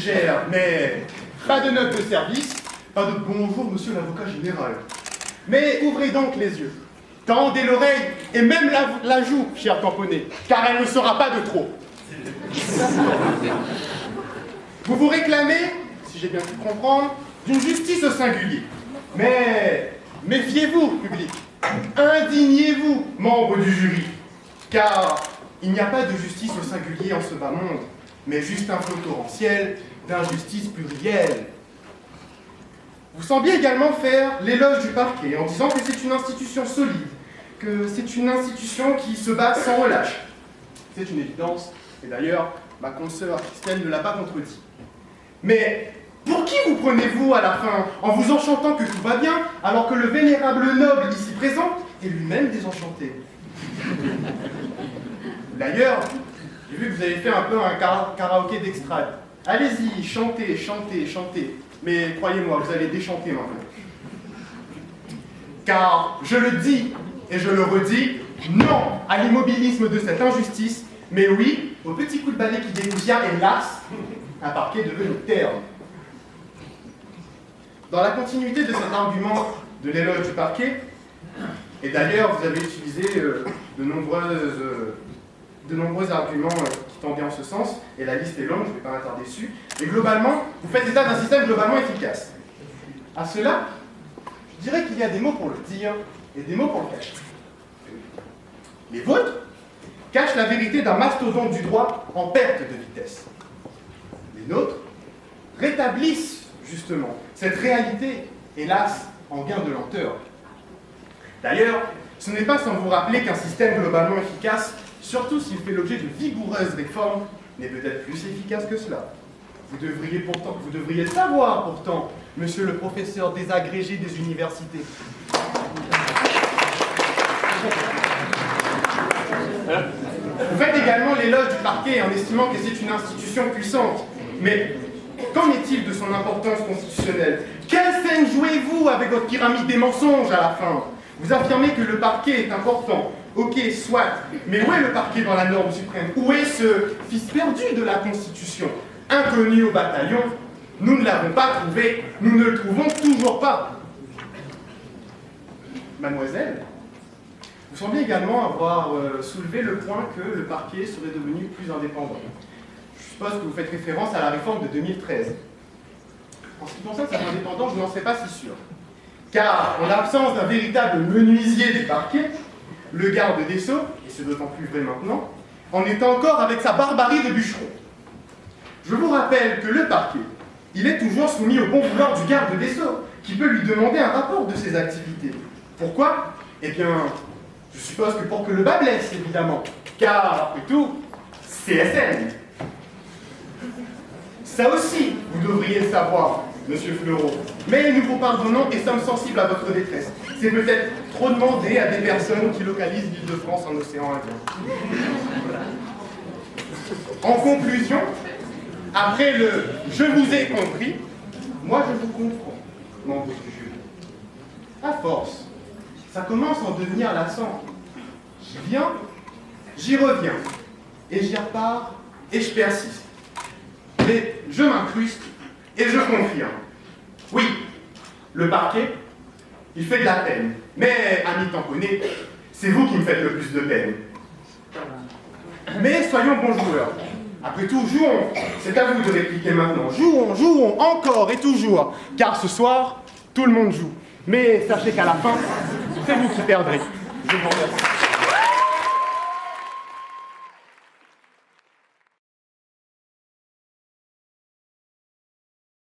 gère, mais pas de note de service, pas de bonjour, monsieur l'avocat général. Mais ouvrez donc les yeux, tendez l'oreille et même la joue, cher tamponné, car elle ne sera pas de trop. Vous vous réclamez, si j'ai bien pu comprendre, d'une justice au singulier. Mais méfiez-vous, public. Indignez-vous, membres du jury. Car il n'y a pas de justice au singulier en ce bas monde, mais juste un flot torrentiel d'injustice plurielle. Vous semblez également faire l'éloge du parquet en disant que c'est une institution solide, que c'est une institution qui se bat sans relâche. C'est une évidence, et d'ailleurs, ma consoeur Christelle ne l'a pas contredit. Mais pour qui vous prenez-vous à la fin, en vous enchantant que tout va bien, alors que le vénérable noble ici présent est lui-même désenchanté? D'ailleurs, j'ai vu que vous avez fait un peu un karaoké d'extrade. Allez-y, chantez, chantez, chantez. Mais croyez-moi, vous allez déchanter maintenant. Car je le dis et je le redis, non à l'immobilisme de cette injustice, mais oui au petit coup de balai qui dépoussière, hélas, un parquet devenu terne. Dans la continuité de cet argument de l'éloge du parquet, et d'ailleurs vous avez utilisé de nombreux arguments qui tendaient en ce sens, et la liste est longue, je ne vais pas m'attarder dessus, mais globalement, vous faites état d'un système globalement efficace. À cela, je dirais qu'il y a des mots pour le dire et des mots pour le cacher. Les vôtres cachent la vérité d'un mastodonte du droit en perte de vitesse. Les nôtres rétablissent justement cette réalité, hélas, en gain de lenteur. D'ailleurs, ce n'est pas sans vous rappeler qu'un système globalement efficace, surtout s'il fait l'objet de vigoureuses réformes, n'est peut-être plus efficace que cela. Vous devriez le savoir pourtant, monsieur le professeur désagrégé des universités. Vous faites également l'éloge du parquet en estimant que c'est une institution puissante. Mais qu'en est-il de son importance constitutionnelle? Quelle scène jouez-vous avec votre pyramide des mensonges à la fin? Vous affirmez que le parquet est important. Ok, soit. Mais où est le parquet dans la norme suprême? Où est ce fils perdu de la Constitution? Inconnu au bataillon, nous ne l'avons pas trouvé, nous ne le trouvons toujours pas. Mademoiselle, vous semblez également avoir soulevé le point que le parquet serait devenu plus indépendant. Je suppose que vous faites référence à la réforme de 2013. En ce qui concerne cette indépendance, je n'en serais pas si sûr. Car, en l'absence d'un véritable menuisier du parquet, le garde des Sceaux, et c'est d'autant plus vrai maintenant, en est encore avec sa barbarie de bûcheron. Je vous rappelle que le parquet, il est toujours soumis au bon vouloir du garde des Sceaux, qui peut lui demander un rapport de ses activités. Pourquoi? Eh bien, je suppose que pour que le bas blesse, évidemment. Car, après tout, CSN. Ça aussi, vous devriez le savoir, monsieur Fleureau. Mais nous vous pardonnons et sommes sensibles à votre détresse. C'est peut-être trop demandé à des personnes qui localisent l'Île-de-France en océan Indien. En conclusion, après le « je vous ai compris », moi je vous comprends, membres du jury. À force, ça commence à en devenir lassant. J'y viens, j'y reviens, et j'y repars, et je persiste. Mais je m'incruste, et je confirme. Oui, le parquet, il fait de la peine. Mais, ami tamponné, c'est vous qui me faites le plus de peine. Mais soyons bons joueurs. Après tout, jouons. C'est à vous de répliquer maintenant. Jouons, jouons, encore et toujours. Car ce soir, tout le monde joue. Mais sachez qu'à la fin, c'est vous qui perdrez. Je vous remercie.